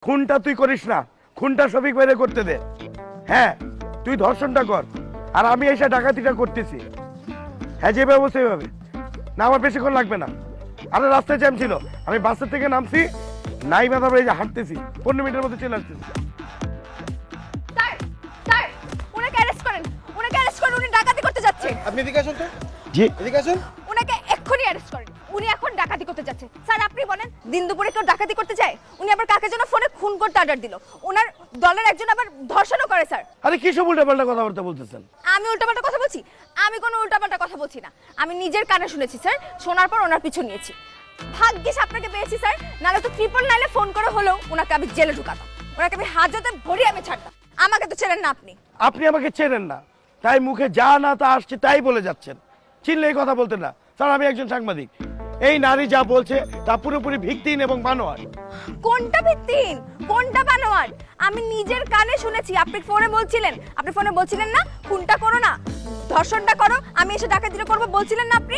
খুনটা তুই করিস না, খুনটা শফিক ভাইরে করতে দে। হ্যাঁ, তুই ধর্ষণটা কর, আর আমি এসে ডাকাতিটা করতেছি। হ্যাঁ, যেভাবে বলছে এইভাবে। না, আমার বেশিক্ষণ লাগবে না। আরে রাস্তায় জ্যাম ছিল, আমি বাসের থেকে নামছি, নাই বা তারপরে এই যে হাঁটতেছি, 15 মিনিটের মধ্যে চলে আসতেছি। স্যার স্যার ওনাকে অ্যারেস্ট করেন, ওনাকে অ্যারেস্ট করেন, উনি ডাকাতি করতে যাচ্ছে। আপনি এদিকে আসুন তো, জি, এদিকে আসুন। ওনাকে এক্ষুনি অ্যারেস্ট করেন, উনি এখন ডাকাতি করতে যাচ্ছে। স্যার আপনি বলেন, দিন দুপুরে কেউ ডাকাতি করতে যায়? উনি আবার কাকে যেন ফোনে খুন করতে অর্ডার দিল, ওনার দলের একজন আবার ধর্ষণও করে। স্যার আরে কি সব উল্টাপাল্টা কথাবার্তা বলতেছেন? আমি উল্টাপাল্টা কথা বলছি? আমি কোনো উল্টাপাল্টা কথা বলছি না, আমি নিজের কানে শুনেছি স্যার, শোনার পর ওনার পিছু নিয়েছি। ভাগ্যিস আপনাকে পেয়েছি স্যার, নাহলে তো 999 ফোন করে হলেও ওনাকে আমি জেলে ঢুকাতাম, ওনাকে আমি হাজতে ভরিয়ে আমি ছাড়তাম। আমাকে তো চেনেন না আপনি। আপনি আমাকে চেনেন না, তাই মুখে যা না তা আসছে তাই বলে যাচ্ছেন। চিনলে এই কথা বলতেন না। স্যার, আমি একজন সাংবাদিক, এই নারী যা বলছে তা পুরোপুরি ভিত্তিহীন এবং বানোয়াট। কোনটা ভিত্তিহীন, কোনটা বানোয়াট? আমি নিজের কানে শুনেছি। আপনি ফোনে বলছিলেন, আপনি ফোনে বলছিলেন না খুনটা করো না, ধর্ষণটা করো, আমি এসে ডাকাতিটা করবো বলছিলেন না আপনি?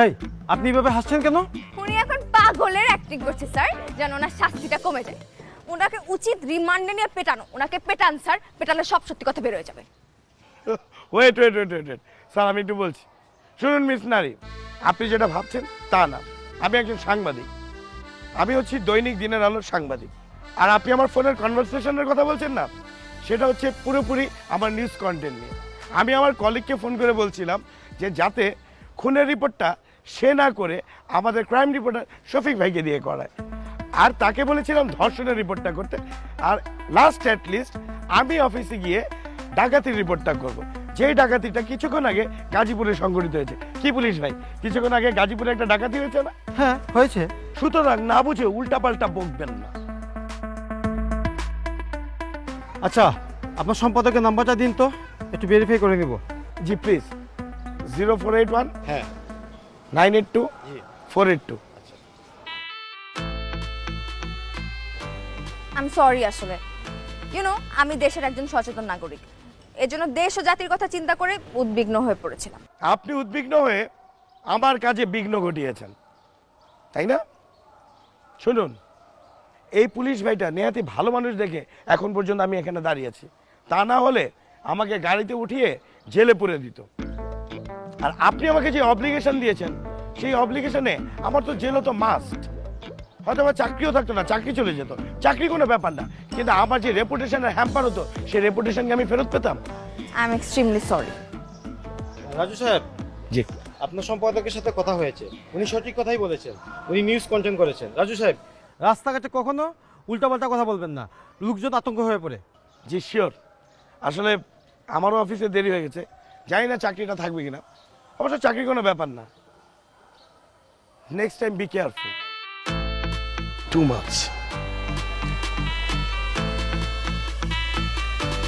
এই, আপনি এভাবে হাসছেন কেন? উনি এখন পাগলের অ্যাক্টিং করছে স্যার, যেন ওনার শাস্তিটা কমে যায়। ওনাকে উচিত রিমান্ডে নিয়ে পেটানো। ওনাকে পেটান স্যার, পেটালে সব সত্যি কথা বের হয়ে যাবে। Wait wait wait wait sir, আমি একটু বলছি। শুনুন মিস নারী, আপনি যেটা ভাবছেন তা না। আমি একজন সাংবাদিক, আমি হচ্ছি দৈনিক দিনের আলোর সাংবাদিক। আর আপনি আমার ফোনের কনভারসেশনের কথা বলছেন না, সেটা হচ্ছে পুরোপুরি আমার নিউজ কন্টেন্ট নিয়ে। আমি আমার কলিগকে ফোন করে বলছিলাম যে যাতে খুনের রিপোর্টটা সে না করে আমাদের ক্রাইম রিপোর্টার শফিক ভাইকে দিয়ে করায়, আর তাকে বলেছিলাম ধর্ষণের রিপোর্টটা করতে। আর লাস্ট অ্যাট লিস্ট আমি অফিসে গিয়ে ডাকাতির রিপোর্টটা করব, যেই ডাকাতিটা কিছুক্ষণ আগে গাজীপুরে সংঘটিত হয়েছে। কি পুলিশ ভাই, কিছুক্ষণ আগে গাজীপুরে একটা ডাকাতি হয়েছে না? হ্যাঁ, হয়েছে। সুতরাং না বুঝে উল্টাপাল্টা বকবেন না। আচ্ছা, আপনার সম্পাদকের নাম্বারটা দিন তো, একটু ভেরিফাই করে নিব। জি প্লিজ, 0481 হ্যাঁ 982 482। আমি সরি আসলে, আমি দেশের একজন সচেতন নাগরিক, এজন্য দেশ ও জাতির কথা চিন্তা করে উদ্বিগ্ন হয়ে পড়েছিলাম। আপনি উদ্বিগ্ন হয়ে আমার কাজে বিঘ্ন ঘটিয়েছেন, তাই না? শুনুন, এই পুলিশ ভাইটা নেহাতি ভালো মানুষ দেখে এখন পর্যন্ত আমি এখানে দাঁড়িয়েছি, তা না হলে আমাকে গাড়িতে উঠিয়ে জেলে পুরে দিত। আর আপনি আমাকে যে অব্লিগেশন দিয়েছেন, সেই অব্লিগেশনে আমার তো জেলও তো মাস্ট। হয়তো আমার চাকরিও থাকতো না, চাকরি চলে যেত, চাকরি কোনো ব্যাপার না, কিন্তু আমার যে রেপুটেশনের হ্যাম্পার হতো, সেই রেপুটেশনকে আমি ফেরত পেতাম। I am extremely sorry. Raju সাহেব, জি, আপনার সম্পাদকের সাথে কথা হয়েছে, উনি সঠিক কথাই বলেছেন, উনি নিউজ কন্টেন্ট করেছেন। রাজু সাহেব, রাস্তাঘাটে কখনো উল্টাপাল্টা কথা বলবেন না, লোকজন আতঙ্ক হয়ে পড়ে। জি শিওর। আসলে আমারও অফিসে দেরি হয়ে গেছে, জানি না চাকরিটা থাকবে কিনা। অবশ্য চাকরি কোনো ব্যাপার না, next time be careful. Too much.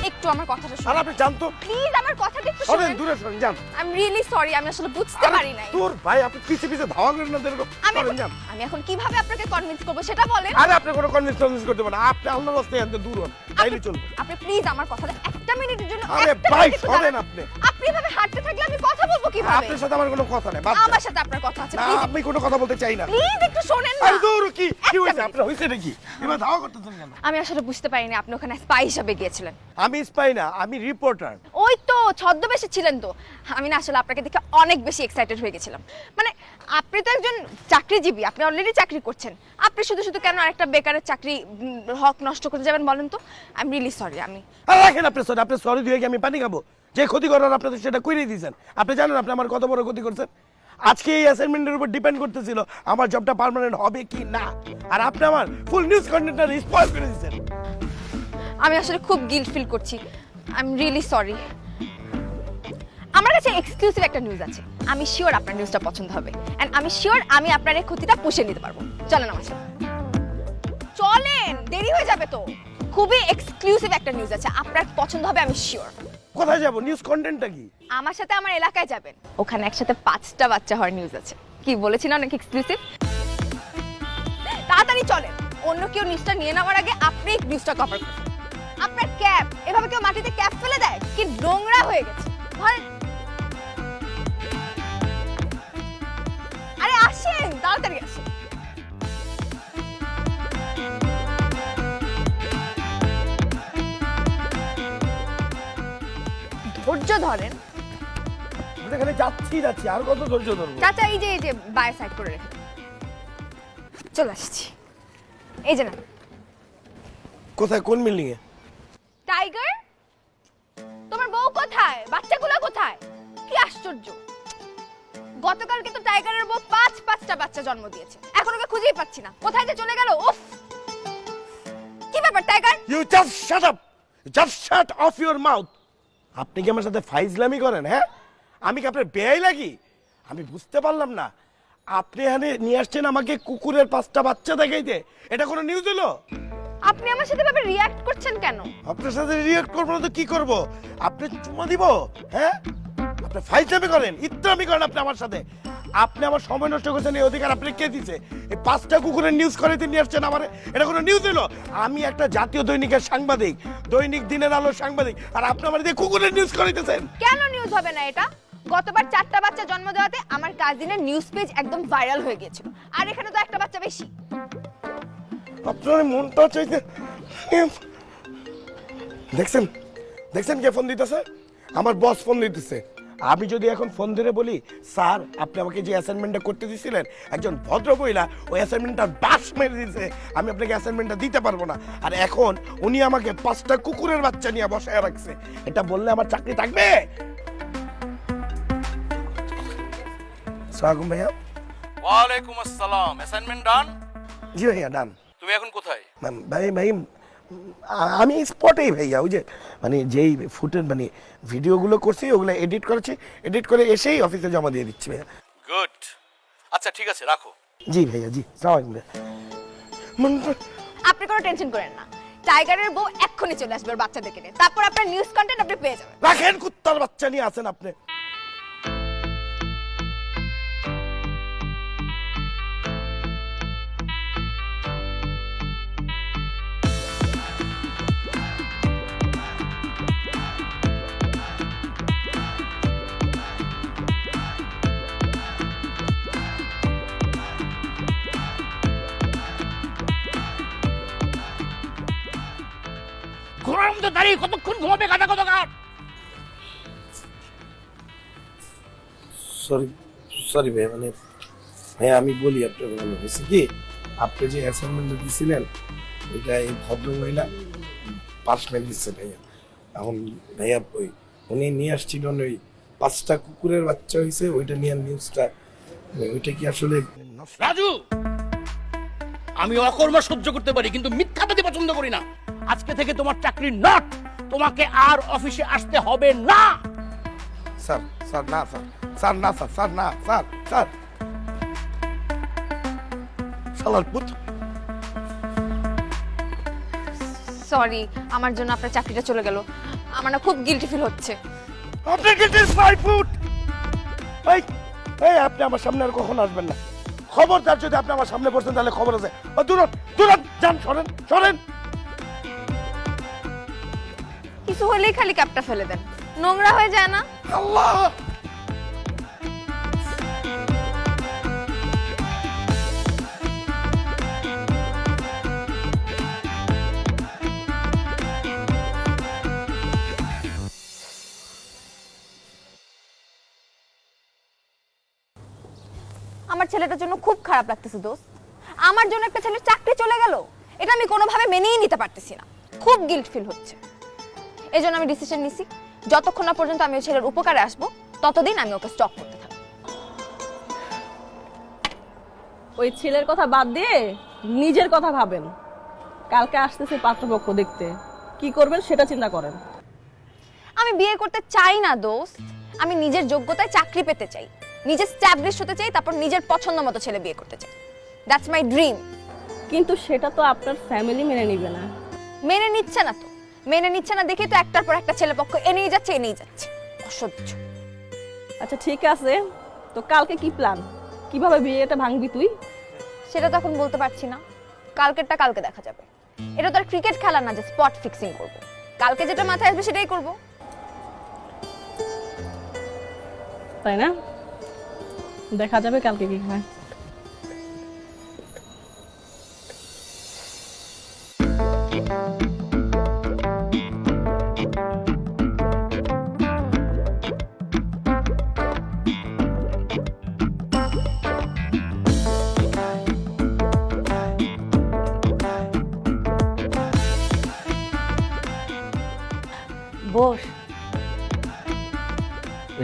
একটু আমার কথাটা আর শুনুন আপনি জানতো, প্লিজ, আমার কথাটা একটু সরেন শুনুন। দূরে সরেন, যান। আই এম রিয়েলি সরি, আমি আসলে বুঝতে পারি নাই। তোর ভাই, আপনি পিছে পিছে ধাওয়া করেন না এরকম। আমি সরেন, যান। আমি এখন কিভাবে আপনাকে কনভিন্স করব সেটা বলেন। আরে আপনি কোনো কনভিন্স করতে পারেন না, আপনি আল্লাহ রাস্তায় এত দূর হন, তাইলে চলবে। আপনি প্লিজ আমার কথাটা একটা মিনিটের জন্য, আরে একটা ভাই, মিনিট একটু সরেন দাঁড়ান। আপনি। আপনি এভাবে হাঁটতে থাকলে আমি কথা বলবো কিভাবে? আপনার সাথে আমার কোনো কথা নেই, বাদ দেন। আমার সাথে আপনার কথা আছে, না, প্লিজ আমি কোনো কথা বলতে চাই না। প্লিজ একটু শোনেন না। আরে দূর, কি একটা হয়েছে মিনিট। আপনার, হয়েছে নাকি? এবার ধাওয়া করতেছেন কেন? আমি আসলে বুঝতে পারিনি আপনি ওখানে স্পাই হিসাবে গিয়েছিলেন। আমি স্পাই না, আমি রিপোর্টার। ওই তো ছদ্মবেশে ছিলেন তো। আমি না আসলে আপনাকে দেখে অনেক বেশি এক্সাইটেড হয়ে গেছিলাম। মানে আপনি তো একজন চাকরিজীবী, আপনি অলরেডি চাকরি করছেন, আপনি শুধু শুধু কেন আরেকটা বেকারের চাকরি হক নষ্ট করতে যাবেন বলেন তো? I am really sorry. আমি আর রাখেন আপনি সরি, আপনি সরি দিয়ে কি আমি পানি খাবো? যে ক্ষতি করার আপনি তো সেটা করেই দিয়েছেন। আপনি জানেন আপনি আমার কত বড় ক্ষতি করছেন। আজকে এই অ্যাসাইনমেন্টের উপর ডিপেন্ড করতেছিল আমার জবটা পার্মানেন্ট হবে কি না, আর আপনি আমার ফুল নিউজ কন্টেন্টটা স্পয়েল করে দিয়েছেন। আমি আসলে খুব গিল্ট ফিল করছি। I am really sorry. আমার কাছে এক্সক্লুসিভ একটা নিউজ আছে, আমি শিওর আপনার নিউজটা পছন্দ হবে, এন্ড আমি শিওর আমি আপনার এই ক্ষতিটা পুষে নিতে পারবো। চলেন আমার সাথে, চলেন, দেরি হয়ে যাবে তো। খুবই এক্সক্লুসিভ একটা নিউজ আছে, আপনার পছন্দ হবে আমি শিওর। কোথায় যাবো? নিউজ কন্টেন্টটা কি? আমার সাথে আমার এলাকায় যাবেন, ওখানে একসাথে 5টা বাচ্চা হওয়ার নিউজ আছে। কি বলেছি না, অনেক এক্সক্লুসিভ। তাড়াতাড়ি চলেন, অন্য কেউ নিউজটা নিয়ে নেওয়ার আগে আপনি নিউজটা কভার করুন। আপনার ক্যাপ, এভাবে কেউ মাটিতে ক্যাপ ফেলে দেয়? কি নোংরা হয়ে গেছে। আরে আসেন, তাড়াতাড়ি আসেন। ধৈর্য ধরেন। এখানে যাচ্ছি আর কত ধৈর্য ধরবো? চাচা এই যে বাই সাইড করে রেখে দিন। চলে আসছি, এই যে না। কোথায়, কোন বিল্ডিং এ? টাইগার, তোমার বউ কোথায়? বাচ্চাগুলো কোথায়? কি আশ্চর্য, গতকালকে তো টাইগারের বউ পাঁচটা বাচ্চা জন্ম দিয়েছে, এখন ওকে খুঁজেই পাচ্ছি না, কোথায় যে চলে গেল। উফ, কি ব্যাপার tiger? You just shut up, just shut off your mouth. আপনি কি আমার সাথে ফাইজলামি করেন? হ্যাঁ, আমি কি আপনার বেয়াই লাগি? আমি বুঝতে পারলাম না, আপনি এখানে নিয়ে আসছেন আমাকে কুকুরের 5টা বাচ্চা দেখাইতে, এটা কোনো নিউজ হলো? আপনি আমার সাথে ভাবে রিয়্যাক্ট করছেন কেন? আপনার সাথে রিঅ্যাক্ট করবো না তো কি করব? আপনি চুমা দিব? হ্যাঁ, আপনি ফাইজলামি করেন, ইত্রামি করেন আপনি আমার সাথে। আপনি আমার সময় নষ্ট করছেন, এই অধিকার আপনি কে দিছে? এই 5টা কুকুরের নিউজ করাইতে নিয়ে আসছেন আমার, এটা কোনো নিউজ হলো? আমি একটা জাতীয় দৈনিকের সাংবাদিক, দৈনিক দিনের আলোর সাংবাদিক, আর আপনি আমার দিয়ে কুকুরের নিউজ করাইতেছেন। কেন নিউজ হবে না এটা? গতবার 4টা বাচ্চা জন্ম দেওয়াতে আমার কাজিনের নিউজ পেজ একদম ভাইরাল হয়ে গিয়েছিল, আর এখানে তো একটা বাচ্চা বেশি। আপনার মনটা চাইতে দেখছেন, দেখছেন কে ফোন দিতেছে? আমার বস ফোন দিতেছে। আমি যদি এখন ফোন ধরে বলি, স্যার আপনি আমাকে যে অ্যাসাইনমেন্টটা করতে দিয়েছিলেন, একজন ভদ্র মহিলা ওই অ্যাসাইনমেন্টটা বাস মেরে দিয়েছে, আমি আপনাকে অ্যাসাইনমেন্টটা দিতে পারবো না, আর এখন উনি আমাকে 5টা কুকুরের বাচ্চা নিয়ে বসায় রাখছে, এটা বললে আমার চাকরি থাকবে? সালাম ভাইয়া। ওয়ালাইকুম আসসালাম। অ্যাসাইনমেন্ট ডান? জি ভাইয়া, ডান। তুমি এখন কোথায়? ভাই আমি স্পটেই ভাইয়া, ওই যে মানে যেই ফুটেজ মানে ভিডিওগুলো করছি ওগুলো এডিট করেছি, এডিট করে এসেই অফিসে জমা দিয়ে দিচ্ছি ভাইয়া। গুড। আচ্ছা ঠিক আছে, রাখো। জি ভাইয়া, জি সালাম ভাইয়া। আপনি কোনো টেনশন করেন না, টাইগারের বউ এক্ষুনি চলে আসবে ওর বাচ্চাদেরকে নিয়ে, তারপর আপনার নিউজ কন্টেন্ট আপনি পেয়ে যাবেন। রাখেন, কুত্তার বাচ্চা নিয়ে আসেন আপনি। ঘোড়ার মতো দাঁড়িয়ে কতক্ষণ ঘুমাবে গাদা কতকার? সরি সরি ভাইয়া, মানে ভাইয়া আমি বলি আপনার ভালো হয়েছে কি, আপনি যে অ্যাসাইনমেন্টটা দিয়েছিলেন ওইটা এই ভদ্র মহিলা পাস মেরে দিচ্ছে ভাইয়া। এখন ভাইয়া ওই উনি নিয়ে আসছিলেন ওই 5টা কুকুরের বাচ্চা হয়েছে, ওইটা নিয়ে নিউজটা, ওইটা কি আসলে? রাজু, আমি অকর্মা সহ্য করতে পারি কিন্তু মিথ্যাবাদী পছন্দ করি না। আজকে থেকে তোমার চাকরি নট, তোমাকে আর অফিসে আসতে হবে না। স্যার স্যার না স্যার, স্যার না স্যার, স্যার না স্যার, স্যার শালার পুত। সরি, আমার জন্য আপনার চাকরিটা চলে গেল, আমার না খুব গিল্টি ফিল হচ্ছে। আপনি গেটের 5 ফুট। এই এই আপনি আমার সামনে আর কখন আসবেন না, খবরদার যদি আপনি আমার সামনে পড়ছেন তাহলে খবর আছে। দূরত দূরত যান, সরেন সরেন। কিছু হলেই খালি ক্যাপটা ফেলে দেন, নোংরা হয়ে যায় না? আল্লাহ, আমার ছেলেটার জন্য খুব খারাপ লাগতেছে দোস্ত, আমার জন্য একটা ছেলের চাকরি চলে গেল, এটা আমি কোনোভাবে মেনেই নিতে পারতেছি না, খুব গিল্ট ফিল হচ্ছে। এই জন্য আমি ডিসিশন নিছি, যতক্ষণ না পর্যন্ত আমি ওই ছেলের উপকারে আসবো ততদিন আমি ওকে স্টপ করতে থাকবো। ওই ছেলের কথা বাদ দিয়ে নিজের কথা ভাবেন। কালকে আসতেছে পাত্রপক্ষ দেখতে, কি করবেন সেটা চিন্তা করেন। আমি বিয়ে করতে চাই না দোস্ত, আমি নিজের যোগ্যতায় চাকরি পেতে চাই, নিজে স্ট্যাবলিশ হতে চাই, তারপর নিজের পছন্দ মতো ছেলে বিয়ে করতে চাই। That's my dream. কিন্তু সেটা তো আপনার ফ্যামিলি মেনে নিবে না। মেনে নিচ্ছে না তো, মেনে নিচ্ছে না দেখে তো একটার পর একটা ছেলে পক্ষ এনেই যাচ্ছে, অসহ্য। আচ্ছা ঠিক আছে, তো কালকে কি প্ল্যান? কিভাবে বিয়েটা ভাঙবি তুই? সেটা তখন বলতে পারছি না, কালকেরটা কালকে দেখা যাবে। এটা তো আর ক্রিকেট খেলা না যে স্পট ফিক্সিং করব, কালকে যেটা মাথায় আসবে সেটাই করব। তাই না? দেখা যাবে কালকে কি হয়।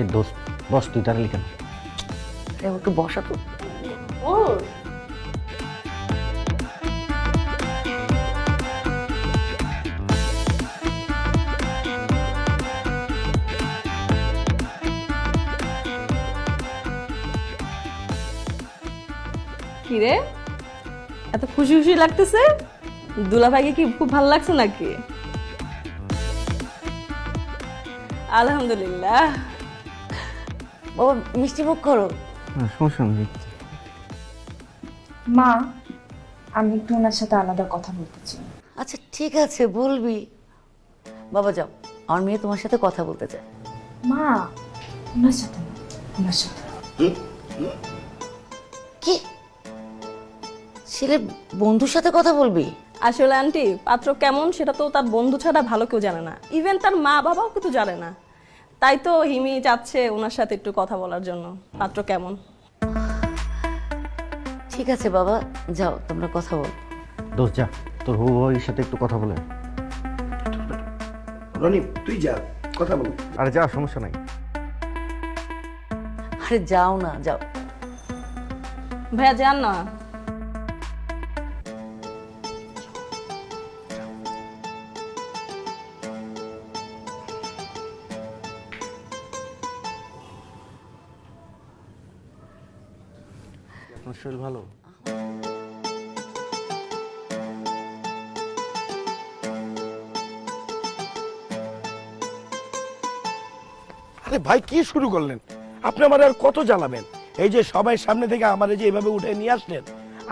এই দোস্ত বস তুই দাঁড়ালি কেন? একটু বসা তো। কি রে, এত খুশি খুশি লাগতেছে? দুলাভাইকে কি খুব ভালো লাগছে নাকি? আলহামদুলিল্লাহ। বাবা মিষ্টি মুখ করো। সমস্যা নেই। মা, আমি একটু ওনার সাথে আলাদা কথা বলতে চাই। আচ্ছা ঠিক আছে বলবি। বাবা যাও, আমার মেয়ে তোমার সাথে কথা বলতে চায়। মা, ওনার সাথে না, ওনার সাথে। কি ছেলে বন্ধুর সাথে কথা বলবি? আসলে আন্টি, পাত্র কেমন সেটা তো তার বন্ধু ছাড়া ভালো কেউ জানে না, ইভেন তার মা বাবাও কিন্তু জানে না। তাই তো হিমি চাচ্ছে ওনার সাথে একটু কথা বলার জন্য, পাত্র কেমন। ঠিক আছে বাবা, যাও তোমরা কথা বল। দোস্ত যা, তোর হবু বউয়ের সাথে একটু কথা বলে। রনি তুই যা, কথা বল। আরে যা, সমস্যা নাই। আরে যাও না, যাও। ভাইয়া যান না। আপনার শরীর ভালো? আরে ভাই কি শুরু করলেন আপনি? আমার আর কত জ্বালাবেন? এই যে সবাই সামনে থেকে আমার যে এভাবে উঠে নিয়ে আসলেন,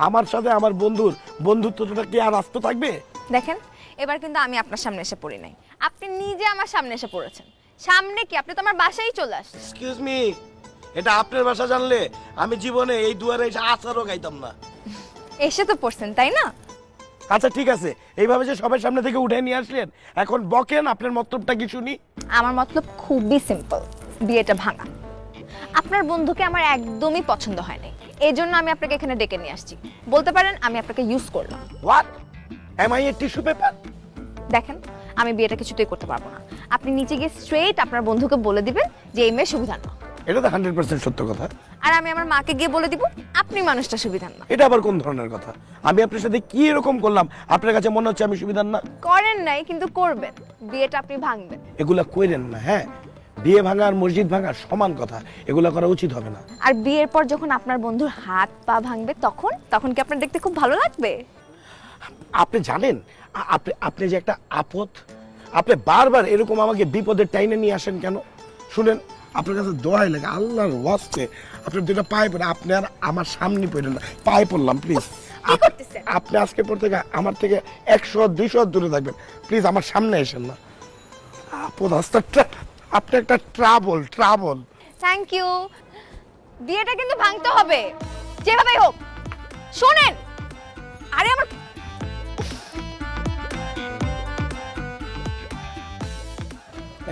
আমার সাথে আমার বন্ধুত্বটা কি আর আস্ত থাকবে? দেখেন, এবার কিন্তু আমি আপনার সামনে এসে পড়ি নাই, আপনি নিজে আমার সামনে এসে পড়েছেন। সামনে কি, আপনি তো আমার বাসায় চলে আসছেন। এক্সকিউজ মি, এটা আপনার ভাষা জানলে আমি জীবনে এই দুয়ারে এসে আচারও গাইতাম না। এসে তো পড়ছেন তাই না? আচ্ছা ঠিক আছে, এইভাবে যে সবাই সামনে থেকে উঠে নিয়ে আসলেন, এখন বকেন আপনার মতলবটা কি শুনি। আমার মতলব খুবই সিম্পল, বিয়েটা ভাঙা। আপনার বন্ধুকে আমার একদমই পছন্দ হয় নাই, এই জন্য আমি আপনাকে এখানে ডেকে নিয়ে আসছি। বলতে পারেন আমি আপনাকে ইউজ করলাম। What M I A tissue paper? দেখেন, আমি বিয়েটা কিছুতেই করতে পারবো না। আপনি নিচে গিয়ে স্ট্রেট আপনার বন্ধুকে বলে দিবেন যে এই মেয়ে সুবিধার না। এটা তো 100% সত্য কথা। আর আমি আমার মাকে গিয়ে বলে দিব আপনি মানুষটা সুবিধার না। এটা আবার কোন ধরনের কথা? আমি আপনার সাথে কি এরকম করলাম আপনার কাছে মনে হচ্ছে আমি সুবিধার না? করেন নাই, কিন্তু করবেন। বিয়েটা আপনি ভাঙবেন। এগুলা কইরেন না, হ্যাঁ? বিয়ে ভাঙা আর মসজিদ ভাঙা সমান কথা, এগুলা করা উচিত হবে না। আর বিয়ের পর যখন আপনার বন্ধুর হাত পা ভাঙবে তখন কি আপনার দেখতে খুব ভালো লাগবে? আপনি জানেন আপনি যে একটা আপদ, আপনি বারবার এরকম আমাকে বিপদের টাইনে নিয়ে আসেন কেন? শুনেন, আপনার কাছে দোয়াই লাগে, আল্লাহর ওয়াস্তে আপনার দুটো পায়ে পড়ে, আপনি আর আমার সামনে পড়েন না, পায়ে পড়লাম প্লিজ। কি করতেছেন? আপনি আজকে পর থেকে আমার থেকে 100-200 দূরে থাকবেন প্লিজ, আমার সামনে এসেন না। আপদ আস্তে, আপনি একটা ট্রাবল। Thank you. বিয়েটা কিন্তু ভাঙতে হবে যেভাবেই হোক। শুনেন, আরে আমার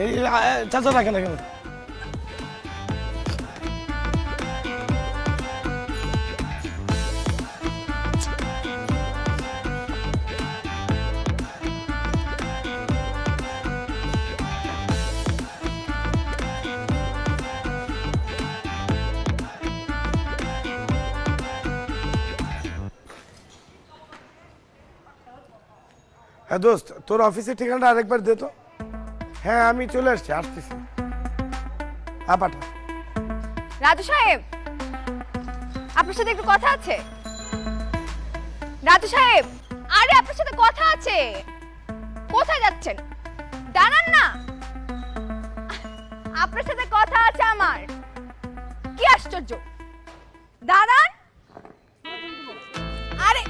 এই চাচা রাখেন। হ্যাঁ দোস্ত, তোর অফিসের ঠিকানাটা আরেকবার দে তো। হ্যাঁ আমি চলে আসতেছি। হ্যাঁ পাঠা। রাজু সাহেব, আপনার সাথে একটু কথা আছে। রাজু সাহেব, আরে আপনার সাথে কথা আছে। কোথায় যাচ্ছেন? দাঁড়ান না, আপনার সাথে কথা আছে আমার। কি আশ্চর্য, দাঁড়ান। আরে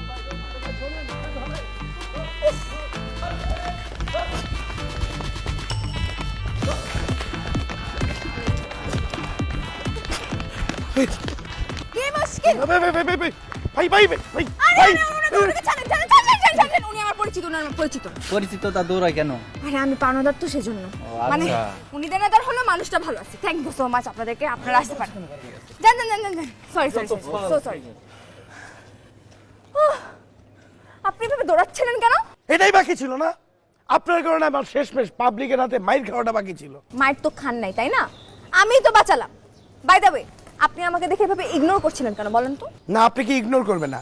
কি মুশকিল? ভাই উনি আমার পরিচিত, পরিচিত তা দৌড়ায় কেন? আরে আমি পাওনাদার তো সেজন্য। মানে উনি দেনাদার হলো, মানুষটা ভালো আছে। থ্যাংক ইউ সো মাচ আপনাদেরকে, আপনারা আসতে পারেন। যান। Sorry so sorry. আপনি এভাবে দৌড়াচ্ছিলেন কেন? এটাই বাকি ছিল না? আপনার কারণে আমার শেষমেশ পাবলিকের হাতে মাইর খাওয়াটা বাকি ছিল। মায়ের তো খান নাই তাই না? আমিই তো বাঁচালাম। বাই দ্য ওয়ে, আপনি আমাকে দেখে এভাবে ইগনোর করছিলেন কেন বলেন তো? না, আপনি কি ইগনোর করবে না?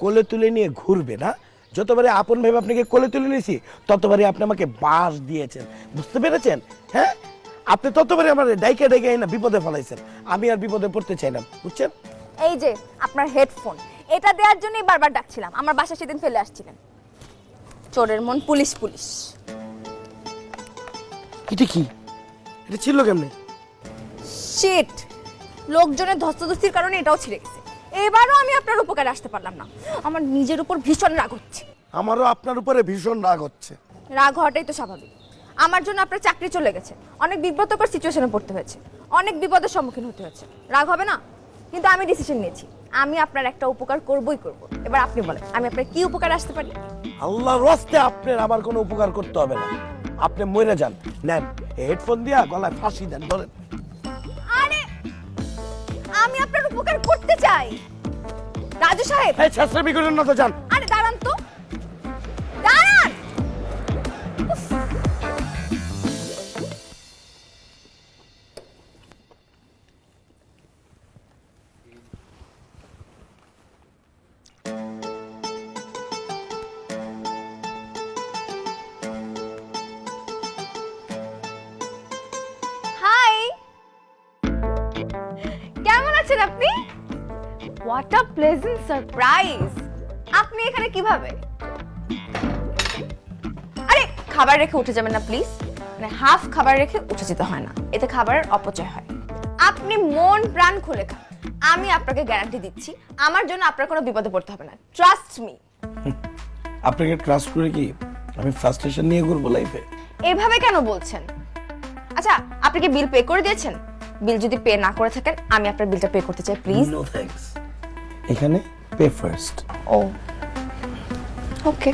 কোলে তুলে নিয়ে ঘুরবে না? যতবারে আপন ভেবে আপনাকে কোলে তুলে নিয়েছি ততবারে আপনি আমাকে বাস দিয়েছেন, বুঝতে পেরেছেন? হ্যাঁ, আপনি ততবারে আমার ডাইকে ডাইকে না বিপদে ফেলাইছেন। আমি আর বিপদে পড়তে চাইলাম, বুঝছেন? এই যে আপনার হেডফোন, এটা দেওয়ার জন্যই বারবার ডাকছিলাম। আমার বাসা সেদিন ফেলে আসছিলেন। চোরের মন পুলিশ পুলিশ। এটা কি? এটা ছিল কেমনে? শিট, লোকজনের ধস্তাধস্তির কারণে এটাও ছিঁড়ে গেছে। এবারও আমি আপনার উপকারে আসতে পারলাম না। আমার নিজের উপর ভীষণ রাগ হচ্ছে। আমারও আপনার উপরে ভীষণ রাগ হচ্ছে। রাগ হওয়াটাই তো স্বাভাবিক। আমার জন্য আপনার চাকরি চলে গেছে, অনেক বিব্রতকর সিচুয়েশনে পড়তে হয়েছে, অনেক বিপদের সম্মুখীন হতে হয়েছে। রাগ হবে না? কিন্তু আমি ডিসিশন নিয়েছি, আমি আপনার একটা উপকার করবই করব। এবার আপনি বলেন, আমি আপনার কি উপকারে আসতে পারি? আল্লাহর রাস্তে আপনার আমার কোনো উপকার করতে হবে না। আপনি মরে যান, নেন হেডফোন দিয়া গলায় ফাঁসি দেন, ধরেন। আরে আমি আপনার উপকার করতে চাই রাজু সাহেব। এই ছেঁচড়ামি করেন না তো, যান। আরে দাঁড়ান তো, দাঁড়ান। উফ। হাই, কেমন আছেন আপনি? What a pleasant surprise! আপনি এখানে কিভাবে? আরে খাবার রেখে উঠে যাবেন না প্লিজ। মানে হাফ খাবার রেখে উঠে যেতে হয় না, এতে খাবারের অপচয় হয়। আপনি মন প্রাণ খুলে খান, আমি আপনাকে গ্যারান্টি দিচ্ছি আমার জন্য আপনার কোনো বিপদে পড়তে হবে না। Trust me. আপনাকে ট্রাস্ট করে কি আমি ফ্রাস্ট্রেশন নিয়ে ঘুরবো লাইফে? এভাবে কেন বলছেন? আচ্ছা, আপনি কি বিল পে করে দিয়েছেন? বিল যদি পে না করে থাকেন, আমি আপনার বিলটা পে করতে চাই প্লিজ। নো থ্যাঙ্কস, এখানে পে ফার্স্ট। ও ওকে।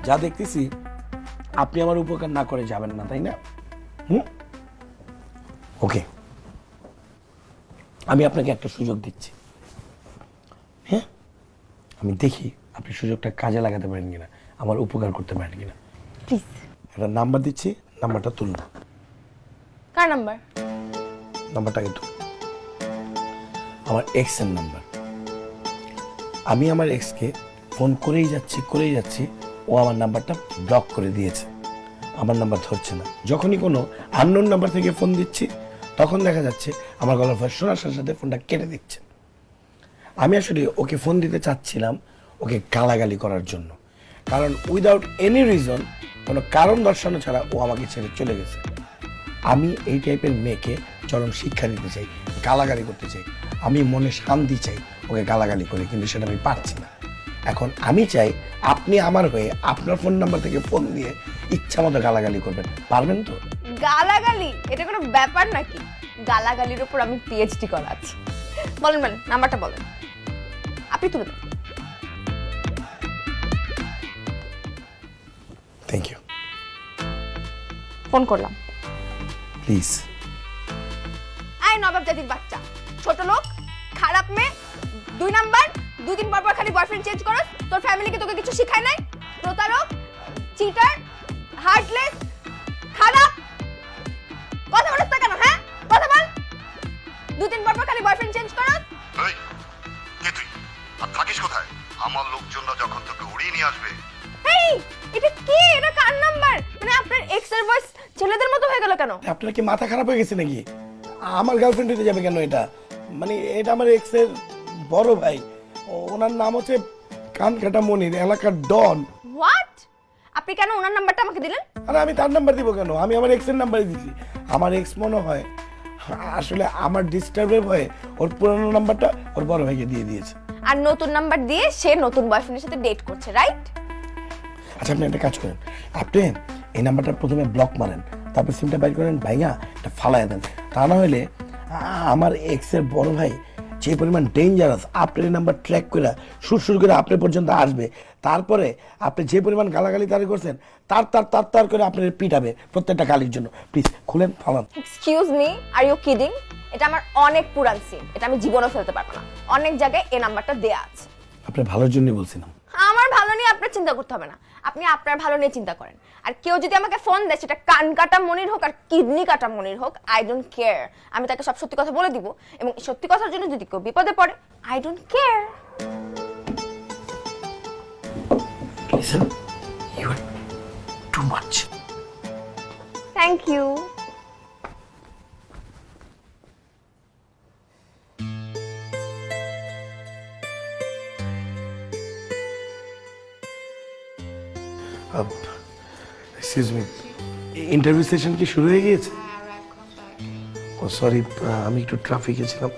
যা দেখতেছি আপনি আমার উপকার না করে যাবেন না, তাই না? ওকে, আমি আপনাকে একটা সুযোগ দিচ্ছি। হ্যাঁ, আমি দেখি আপনি সুযোগটা কাজে লাগাতে পারেন কিনা, আমার উপকার করতে পারেন কিনা। প্লিজ। একটা নাম্বার দিচ্ছি, নাম্বারটা তুলুন। কার নাম্বার? নাম্বারটাকে তুলুন। আমার এক্স এর নাম্বার। আমি আমার এক্সকে ফোন করেই যাচ্ছি, ও আমার নাম্বারটা ব্লক করে দিয়েছে। আমার নাম্বার ধরছে না। যখনই কোনো আননোন নাম্বার থেকে ফোন দিচ্ছি তখন দেখা যাচ্ছে আমার গলার ভয়েস শোনার সাথে সাথে ফোনটা কেটে দিচ্ছে। আমি আসলে ওকে ফোন দিতে চাচ্ছিলাম ওকে গালাগালি করার জন্য, কারণ উইদাউট এনি রিজন, কোনো কারণ দর্শানো ছাড়া ও আমাকে ছেড়ে চলে গেছে। আমি এই টাইপের মেয়েকে চরম শিক্ষা দিতে চাই, গালাগালি করতে চাই। আমি মনে শান্তি চাই ওকে গালাগালি করে, কিন্তু সেটা আমি পারছি না। এখন আমি চাই আপনি আমার হয়ে আপনার ফোন নাম্বার থেকে ফোন দিয়ে ইচ্ছা মতো গালাগালি করবেন, পারবেন তো? গালাগালি এটা কোনো ব্যাপার নাকি? গালাগালির উপর আমি পিএইচডি করা আছে। বলেন নাম্বারটা বলেন, আপনি তুলে দেন। Thank you. ফোন করলাম। প্লিজ। আই নবাব জাতির বাচ্চা, ছোট লোক, খারাপ মেয়ে, 2 নাম্বার, 2 দিন পর পর খালি বয়ফ্রেন্ড চেঞ্জ করস। তোর ফ্যামিলিকে তোকে কিছু শিখায় নাই? প্রতারক, চিটার, হার্টলেস, খারাপ। কথা বলছ না কেন? হ্যাঁ, কথা বল। 2 দিন পর পর খালি বয়ফ্রেন্ড চেঞ্জ করস। এই কে তুই আর থাকিস কোথায়? আমার লোকজনরা যখন তোকে উড়িয়ে নিয়ে আসবে। এই এটা কি? এটা কার নাম্বার? মানে আপনার এক্স এর ভয়েস ছেলেদের মতো হয়ে গেল কেন? আপনার কি মাথা খারাপ হয়ে গেছে নাকি? আমার গার্লফ্রেন্ড হতে যাবে কেন এটা? মানে এটা আমার এক্স এর বড় ভাই, ওনার নাম হচ্ছে কানকাটা মনির, এলাকার ডন। হোয়াট? আপনি কেন ওনার নাম্বারটা আমাকে দিলেন? আরে আমি তার নাম্বার দিব কেন? আমি আমার এক্স এর নাম্বারই দিছি। আমার এক্স মনে হয় আসলে আমার ডিস্টার্বের ভয়ে ওর পুরনো নাম্বারটা ওর বড় ভাইকে দিয়ে দিয়েছে। আর নতুন নাম্বার দিয়ে সে নতুন বয়ফ্রেন্ডের সাথে ডেট করছে, রাইট? আচ্ছা, আপনি একটা কাজ করেন, আপনি এই নাম্বারটা প্রথমে ব্লক মারেন, তারপর সিমটা বাইর করেন, ভাইয়া এটা ফালায় দেন। তা না হলে আমার এক্স এর বড় ভাই যে পরিমাণ ডেঞ্জারাস, আপনার এই নাম্বার ট্র্যাক করে সুর করে আপনি পর্যন্ত আসবে, তারপরে আপনি যে পরিমাণ গালাগালি তার করছেন তার করে আপনার পিটাবে প্রত্যেকটা গালির জন্য। প্লিজ খুলেন, ফালান। Excuse me, are you kidding? এটা আমার অনেক পুরান সিম, এটা আমি জীবনেও ফেলতে পারবো না। অনেক জায়গায় এই নাম্বারটা দেয়া আছে। আপনার ভালোর জন্যই বলছিলাম। আমার ভালো ভালো নিয়ে আপনার চিন্তা করতে হবে না, আপনি আপনার ভালো নিয়ে চিন্তা করেন। আর কেউ যদি আমাকে ফোন দেয়, সেটা কান কাটা মনির হোক আর কিডনি কাটা মনির হোক, আই ডোন্ট কেয়ার। আমি তাকে সব সত্যি কথা বলে দিব, এবং সত্যি কথার জন্য যদি কেউ বিপদে পড়ে, I don't care. Listen, you are too much. Thank you. Excuse me, interview session কি শুরু হয়ে গিয়েছে? ও সরি, আমি একটু ট্রাফিকে ছিলাম,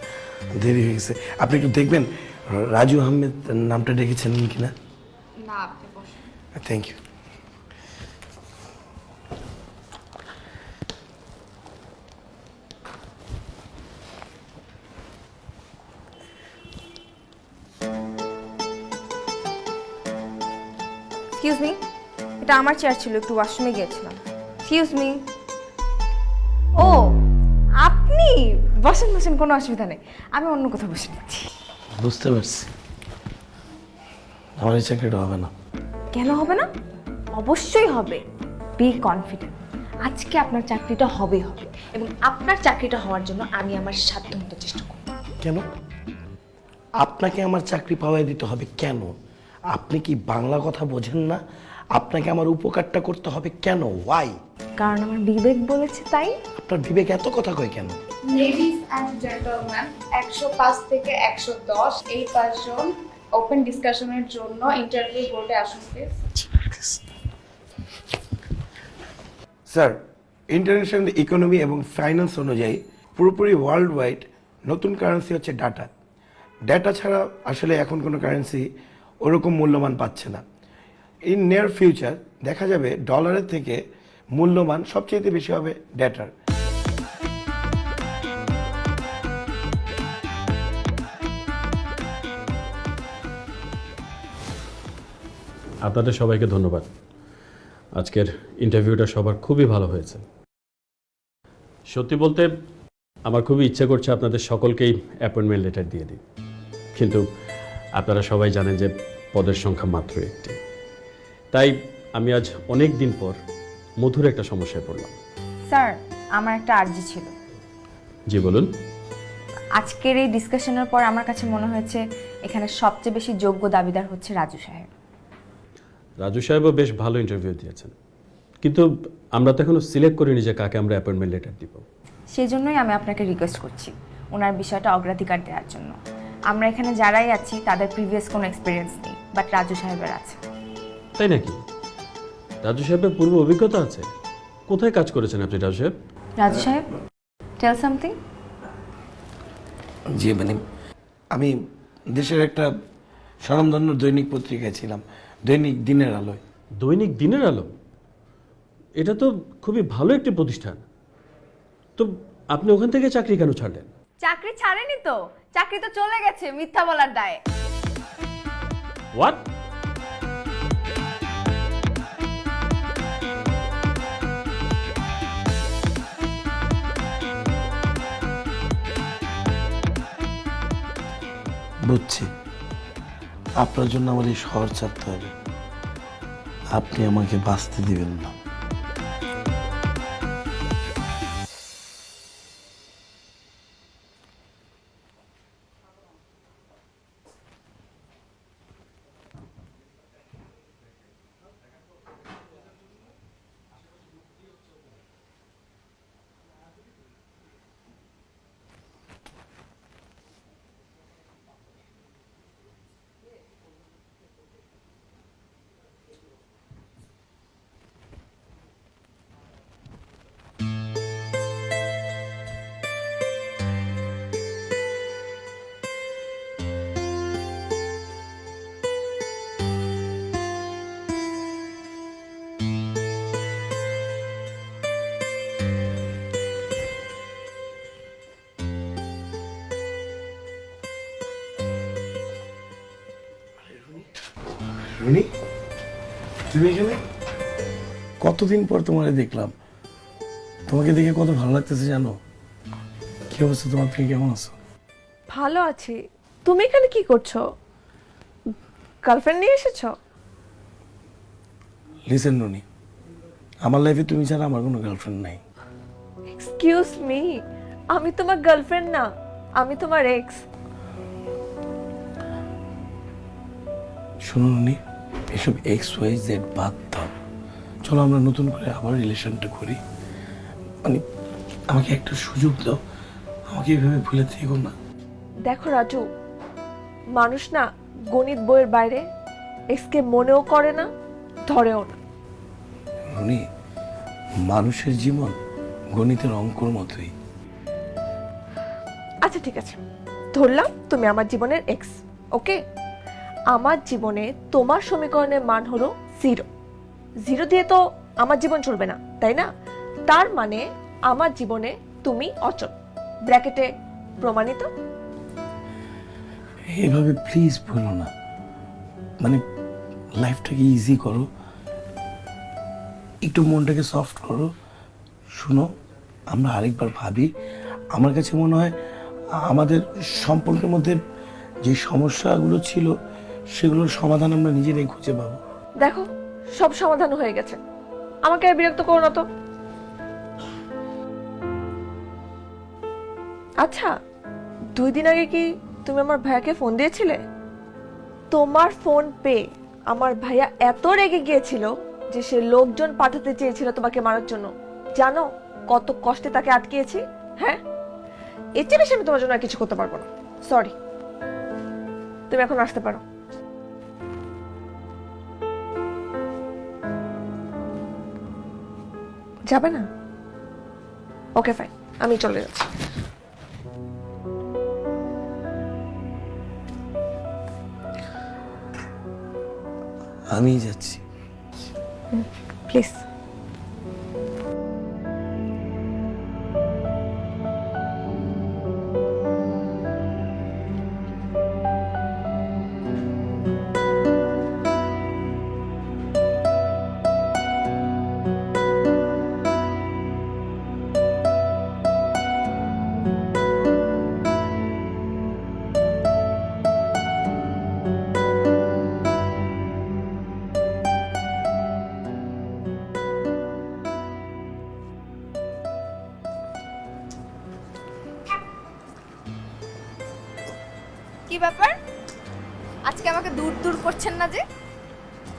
দেরি হয়ে গেছে। আপনি একটু দেখবেন রাজু আহমেদ নামটা ডেকেছেন কিনা। না, আপনি বসুন। Thank you. এক্সকিউজ মি, এটা আমার চেয়ার ছিল, একটু ওয়াশরুমে গিয়েছিলাম। Excuse me. ও, আপনি বসেন বসেন, কোনো অসুবিধা নেই, আমি অন্য কোথাও বসে নিচ্ছি। বুঝতে পারছি, আমার এই চাকরিটা হবে না। কেন হবে না? অবশ্যই হবে। বি কনফিডেন্ট, আজকে আপনার চাকরিটা হবেই হবে, এবং আপনার চাকরিটা হওয়ার জন্য আমি আমার সাধ্যমতো চেষ্টা করব। কেন আপনাকে আমার চাকরি পাওয়াই দিতে হবে? কেন? আপনি কি বাংলা কথা বোঝেন না? আপনাকে আমার উপকারটা করতে হবে কেন? ওয়াই? কারণ আমার বিবেক বলেছে তাই। আপনার বিবেক এত কথা কয় কেন? লেডিজ অ্যান্ড জেন্টলম্যান, 105 থেকে 110 এই 5 জন ওপেন ডিসকাশনের জন্য ইন্টারভিউ বোর্ডে আসুন প্লিজ। স্যার, ইন্টারন্যাশনাল ইকোনমি এবং ফাইন্যান্স অনুযায়ী পুরোপুরি ওয়ার্ল্ড ওয়াইড নতুন কারেন্সি হচ্ছে ডাটা। ডেটা ছাড়া আসলে এখন কোনো কারেন্সি ওরকম মূল্যমান পাচ্ছে না। ইন নিয়ার ফিউচার দেখা যাবে ডলারের থেকে মূল্যমান সবচেয়ে বেশি হবে ডেটার। আপনাদের সবাইকে ধন্যবাদ। আজকের ইন্টারভিউটা সবার খুবই ভালো হয়েছে। সত্যি বলতে আমার খুবই ইচ্ছা করছে আপনাদের সকলকেই অ্যাপয়েন্টমেন্ট লেটার দিয়ে দিই, কিন্তু আপনারা সবাই জানেন যে পদের সংখ্যা মাত্র একটি। তাই আমি আজ অনেক দিন পর মধুর একটা সমস্যায় পড়লাম। স্যার, আমার একটা আর্জি ছিল। জি বলুন। আজকের এই ডিসকাশনের পর আমার কাছে মনে হয়েছে এখানে সবচেয়ে বেশি যোগ্য দাবিদার হচ্ছে রাজু সাহেব। রাজু সাহেবও বেশ ভালো ইন্টারভিউ দিয়েছেন, কিন্তু আমরা তো এখনো সিলেক্ট করিনি যে কাকে আমরা অ্যাপয়েন্টমেন্ট লেটার দিব। সেই জন্যই আমি আপনাকে রিকোয়েস্ট করছি ওনার বিষয়টা অগ্রাধিকার দেওয়ার জন্য। আমরা এখানে যারাই আছি তাদের প্রিভিয়াস কোনো এক্সপিরিয়েন্স নেই, বাট রাজু সাহেবের আছে। তাই নাকি? রাজু সাহেবের পূর্ব অভিজ্ঞতা আছে? কোথায় কাজ করেছেন আপনি রাজু সাহেব? রাজু সাহেব, টেল সামথিং। জি মানে আমি দেশের একটা স্বনামধন্য দৈনিক পত্রিকায় ছিলাম, দৈনিক দিনের আলোয়। দৈনিক দিনের আলো? এটা তো খুবই ভালো একটি প্রতিষ্ঠান। তো আপনি ওখান থেকে চাকরি কেন ছাড়লেন? চাকরি ছাড়েনি তো, চাকরি তো চলে গেছে মিথ্যা বলার দায়ে। হোয়াট? বুঝছি, আপনার জন্য আমার এই শহর ছাড়তে হবে, আপনি আমাকে বাঁচতে দিবেন না। রুনি, তুমি এখানে? কতদিন পর তোমাকে দেখলাম, তোমাকে দেখে কত ভালো লাগতেছে জানো? কি অবস্থা তোমার? তুমি কেমন আছো? ভালো আছি। তুমি এখানে কি করছো? গার্লফ্রেন্ড নিয়ে এসেছো? লিসেন রনি, আমার লাইফে তুমি ছাড়া আমার কোনো গার্লফ্রেন্ড নাই। এক্সকিউজ মি, আমি তোমার গার্লফ্রেন্ড না, আমি তোমার এক্স। শোনো রনি, এসব XYZ বাদ দাও, চলো আমরা নতুন করে আবার রিলেশনটা করি। মানে আমাকে একটা সুযোগ দাও, আমাকে এভাবে ভুলে থেকো না। দেখো রাজু, মানুষ না গণিত বইয়ের বাইরে এক্সকে মনেও করে না, ধরেও না। রনি, মানুষের জীবন গণিতের অঙ্কর মতোই। আচ্ছা ঠিক আছে, ধরলাম তুমি আমার জীবনের এক্স, ওকে? আমার জীবনে তোমার সমীকরণের মান হলো 0। 0 দিয়ে তো আমার জীবন চলবে না, তাই না? তার মানে আমার জীবনে তুমি অচল, ব্র্যাকেটে প্রমাণিত। এভাবে প্লিজ বলো না, মানে লাইফটাকে ইজি করো, একটু মনটাকে সফট করো। শুনো, আমরা আরেকবার ভাবি। আমার কাছে মনে হয় আমাদের সম্পর্কের মধ্যে যে সমস্যাগুলো ছিল সেগুলোর সমাধান আমরা নিজেরাই খুঁজে পাবো। দেখো, সব সমাধান হয়ে গেছে, আমাকে আর বিরক্ত করো না তো। আচ্ছা, 2 দিন আগে কি তুমি আমার ভাইয়াকে ফোন দিয়েছিলে? তোমার ফোন পেয়ে আমার ভাইয়া এত রেগে গিয়েছিল যে সে লোকজন পাঠাতে চেয়েছিল তোমাকে মারার জন্য। জানো কত কষ্টে তাকে আটকিয়েছি? হ্যাঁ, এর চেয়ে বেশি আমি তোমার জন্য আর কিছু করতে পারবো না। সরি, তুমি এখন আসতে পারো। যাবে না? ওকে ফাইন, আমি চলে যাচ্ছি। আমি যাচ্ছি। প্লিজ। কি ব্যাপার, আজকে আমাকে দূর দূর করছেন না যে?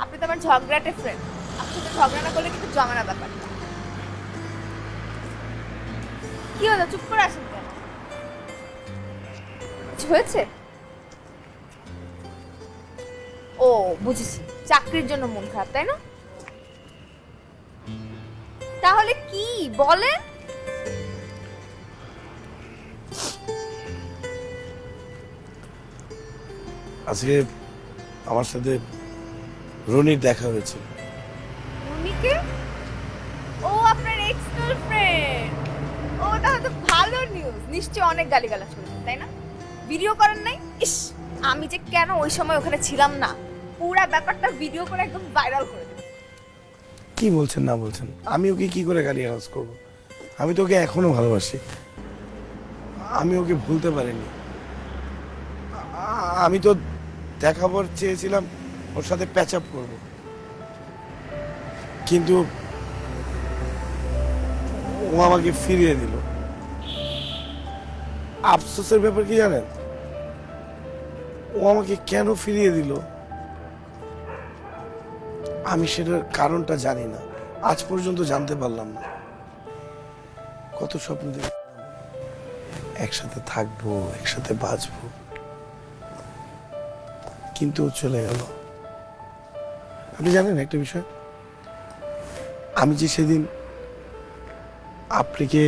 আপনি তো আমার ঝগড়াটে ফ্রেন্ড, আপনি তো ঝগড়া না করলে কিন্তু জমে না ব্যাপার। কি হলো, চুপ করে আসেন কেন? কিছু হয়েছে? ও বুঝেছি, চাকরির জন্য মন খারাপ, তাই না? তাহলে কি বলেন? আজকে আমার সাথে রনির দেখা হয়েছে। উনিকে? ও আপনার এক্স গার্লফ্রেন্ড। ও তাহলে তো ভালো নিউজ, নিশ্চয়ই অনেক গালিগালাজ করেছেন, তাই না? ভিডিও করেন নাই? ইস, আমি যে কেন ওই সময় ওখানে ছিলাম না, পুরো ব্যাপারটা ভিডিও করে একদম ভাইরাল করে দেব। কি বলছেন না বলছেন, আমি ওকে কি করে গালি গালাজ করবো? আমি তো ওকে এখনো ভালোবাসি, আমি ওকে ভুলতে পারিনি। আমি তো দেখাবার চেয়েছিলাম ওর সাথে প্যাচ আপ করবো, কিন্তু ও আমাকে ফিরিয়ে দিল। আফসোসের ব্যাপার কি জানেন, ও আমাকে কেন ফিরিয়ে দিল আমি সেটার কারণটা জানি না, আজ পর্যন্ত জানতে পারলাম না। কত স্বপ্ন দেখি একসাথে থাকবো, একসাথে বাঁচবো, কিন্তু ও চলে গেল। আপনি জানেন একটা বিষয়, আমি যে সেদিন আপনাকে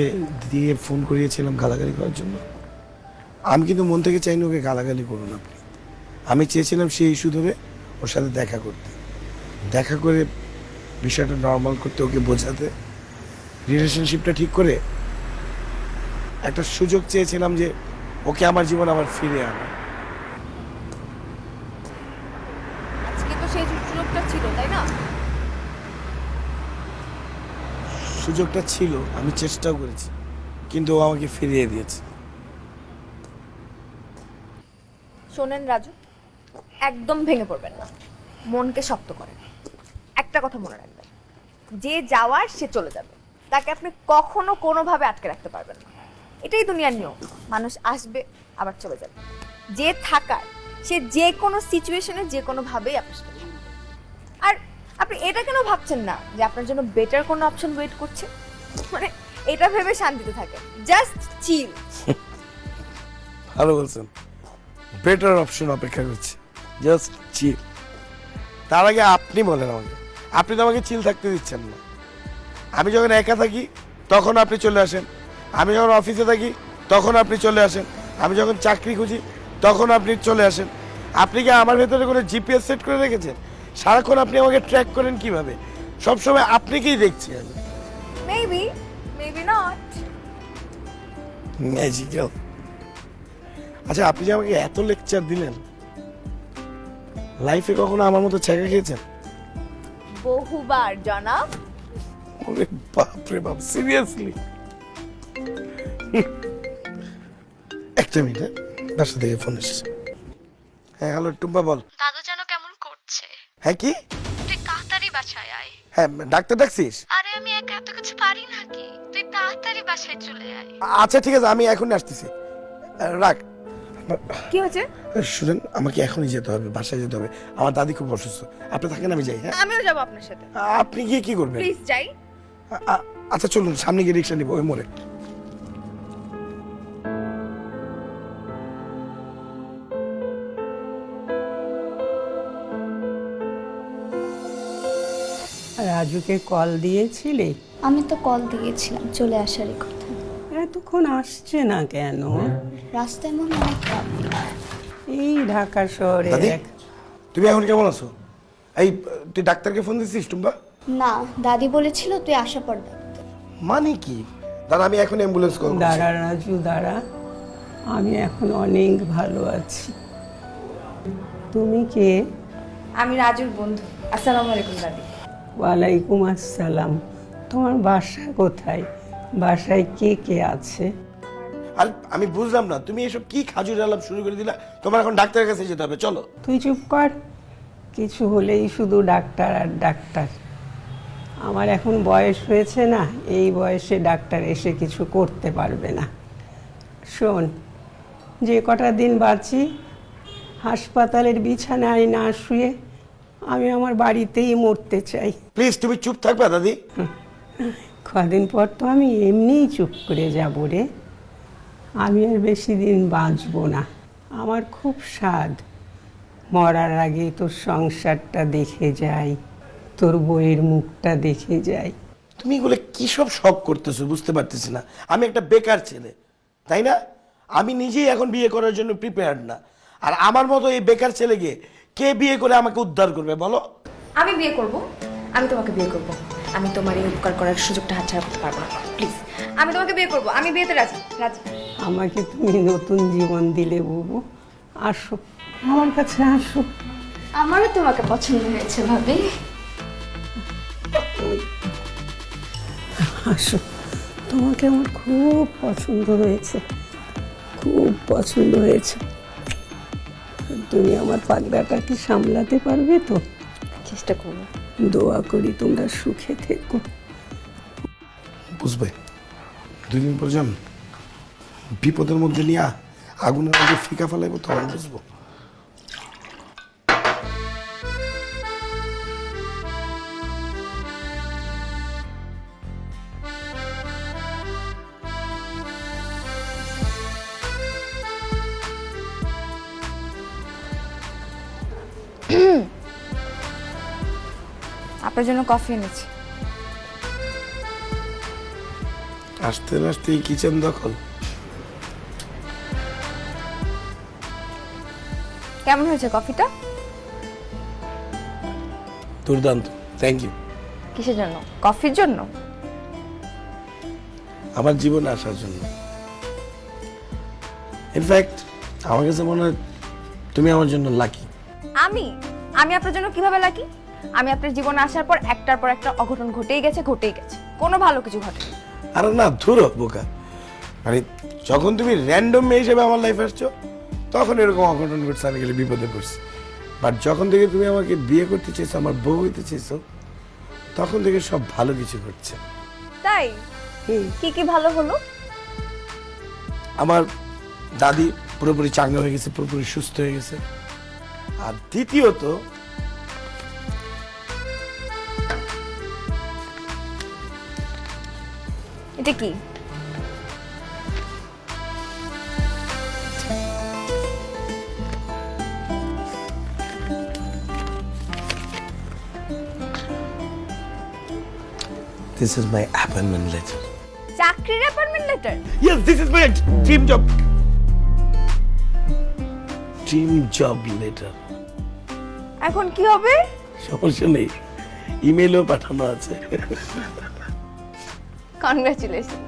দিয়ে ফোন করিয়েছিলাম গালাগালি করার জন্য, আমি কিন্তু মন থেকে চাইনি ওকে গালাগালি করুন আপনি। আমি চেয়েছিলাম সেই ইস্যু ধরে ওর সাথে দেখা করতে, দেখা করে বিষয়টা নর্মাল করতে, ওকে বোঝাতে, রিলেশনশিপটা ঠিক করে একটা সুযোগ চেয়েছিলাম যে ওকে আমার জীবন আবার ফিরে আনা। আজকে তো সেই সুযোগটা ছিল, তাই না? সুযোগটা ছিল, আমি চেষ্টাও করেছি, কিন্তু ও আমাকে ফিরিয়ে দিয়েছে। শোনেন রাজু, একদম ভেঙে পড়বেন না, মনকে শক্ত করেন। একটা কথা মনে রাখবেন, যে যাওয়ার সে চলে যাবে, তাকে আপনি কখনো কোনোভাবে আটকে রাখতে পারবেন না। এটাই দুনিয়ার নিয়ম, মানুষ আসবে আবার চলে যাবে। যে থাকার সে যে কোনো সিচুয়েশনে যে কোনোভাবেই আপনার সাথে থাকবে। আর আপনি এটা কেন ভাবছেন না যে আপনার জন্য বেটার কোনো অপশন ওয়েট করছে? মানে এটা ভেবে শান্তিতে থাকে, জাস্ট চিল। ভালো বলছেন, বেটার অপশন অপেক্ষা করছে, জাস্ট চিল। তার আগে আপনি বলেন আমাকে, আপনি তো আমাকে চিল থাকতে দিচ্ছেন না। আমি যখন একা থাকি তখন আপনি চলে আসেন, আমি যখন অফিসে থাকি তখন আপনি চলে আসেন, আমি যখন চাকরি খুঁজি তখন আপনি চলে আসেন। আপনি কি আমার ভেতরে কোনো জিপিএস সেট করে রেখেছেন? সারাক্ষণ আপনি আমাকে ট্র্যাক করেন কিভাবে? সবসময় আপনাকেই দেখছি আমি। Maybe, maybe not. ম্যাজিক্যাল। আচ্ছা, আপনি যে আমাকে এত লেকচার দিলেন, লাইফে কখনো আমার মতো ছ্যাঁকা খেয়েছেন? বহুবার জনাব। ওরে বাপ রে বাপ, সিরিয়াসলি? একটা মিনিট, বাসা থেকে ফোন এসেছে। হ্যাঁ হ্যালো টুম্পা, বল। দাদু যেন কেমন করছে। হ্যাঁ কি? তুই তাড়াতাড়ি বাসায় আয়। হ্যাঁ, ডাক্তার ডাকছিস? আরে আমি একা এত কিছু পারি নাকি, তুই তাড়াতাড়ি বাসায় চলে আয়। আচ্ছা ঠিক আছে, আমি এখন আসতেছি, রাখ। কি হয়েছে? শুনেন, আমাকে এখনই যেতে হবে, বাসায় যেতে হবে, আমার দাদি খুব অসুস্থ। আপনি থাকেন, আমি যাই। হ্যাঁ, আমিও যাবো আপনার সাথে। আপনি গিয়ে কি করবেন? প্লিজ যাই। আচ্ছা চলুন, সামনে গিয়ে রিক্সা নিবো, ওই মোড়ে। রাজুকে কল দিয়েছিলে? আমি তো কল দিয়েছিলাম, চলে আসারই কথা। এতক্ষণ আসছে না কেন? রাস্তায় মনে অনেক ট্রাফিক। এই ঢাকা শহরে দাদি, তুমি এখন কেমন আছো? এই তুই ডাক্তারকে ফোন দিছিস টুম্পা? না, দাদি বলেছিল তুই আসার পর ডাকতে। মানে কি? দাদা, আমি এখন অ্যাম্বুলেন্স কল করছি। দাঁড়া রাজু দাঁড়া, আমি এখন অনেক ভালো আছি। তুমি কে? আমি রাজুর বন্ধু। আসসালামু আলাইকুম দাদি। ওয়ালাইকুম আসসালাম। তোমার বাসা কোথায়? বাসায় কে কে আছে? আর আমি বুঝলাম না, তুমি এসব কি খাজুর আলাপ শুরু করে দিলা? তোমার এখন ডাক্তারের কাছে যেতে হবে, চলো। তুই চুপ কর, কিছু হলেই শুধু ডাক্তার আর ডাক্তার। আমার এখন বয়স হয়েছে না, এই বয়সে ডাক্তার এসে কিছু করতে পারবে না। শোন, যে কটা দিন বাঁচি হাসপাতালের বিছানায় না শুয়ে আমি আমার বাড়িতেই মরতে চাই। প্লিজ তুমি চুপ থাকবা দাদি। কদিন পর তো আমি এমনিই চুপ করে যাব রে। আমি আর বেশি দিন বাঁচবো না। আমার খুব স্বাদ মরার আগে তোর সংসারটা দেখে যাই, তোর বইয়ের মুখটা দেখে যাই। তুমি এগুলো কি সব শখ করতেছো বুঝতে পারতেছি না। আমি একটা বেকার ছেলে, তাই না? আমি নিজেই এখন বিয়ে করার জন্য প্রিপেয়ার্ড না। আর আমার মতো এই বেকার ছেলেকে কে বিয়ে করে আমাকে উদ্ধার করবে বলো? আমি বিয়ে করব, আমি তোমাকে বিয়ে করব। আমি তোমার এই উপকার করার সুযোগটা হাতছাড়া করতে পারবো না, প্লিজ। আমি তোমাকে বিয়ে করব, আমি বিয়েতে রাজি। রাজি। আমাকে তুমি নতুন জীবন দিলে বুবু। আসো আমার কাছে, আসো। আমারও তোমাকে পছন্দ হয়েছে ভাবি। আসো, তোমাকে আমার খুব পছন্দ হয়েছে, খুব পছন্দ হয়েছে। তুমি আমার পাগলাটাকে সামলাতে পারবে তো? চেষ্টা করবো। দোয়া করি তোমরা সুখে থেকো। বুঝবে, 2 দিন পর যান বিপদের মধ্যে নিয়ে আগুনের মধ্যে ফিকা ফেলাইবো, তখন বুঝবো। আপনার জন্য কফি এনেছি। আসতে আসতে কিচেন দখল। কেমন হয়েছে কফিটা? দুর্দান্ত, থ্যাংক ইউ। কিসের জন্য? কফির জন্য? আমার জীবনে আসার জন্য। ইনফ্যাক্ট আমার কাছে মনে হয় তুমি আমার জন্য লাকি। আমি আমি আপনার জন্য কিভাবে লাকি? আমি আপনার জীবনে আসার পর একটার পর একটা অঘটন ঘটেই গেছে, ঘটেই গেছে, কোনো ভালো কিছু ঘটেনি। আরে না, ধুর বোকা। মানে যখন তুমি র্যান্ডম মেয়ে হিসেবে আমার লাইফে আসছো তখন এরকম অঘটন ঘটছে, আমি গেলে বিপদে পড়ছি। বাট যখন থেকে তুমি আমাকে বিয়ে করতে চেয়েছো, আমার বউ হইতে চেয়েছো, তখন থেকে সব ভালো কিছু ঘটছে। তাই কি কি ভালো হলো? আমার দাদি পুরোপুরি চাঙ্গা হয়ে গেছে, পুরোপুরি সুস্থ হয়ে গেছে। আর দ্বিতীয়ত এটা কি? This is my appointment letter. চাকরির appointment letter? Yes, this is my dream job. Dream job letter. এখন কি হবে? সমস্যা নেই, ইমেলও পাঠানো আছে। কনগ্রাচুলেশন।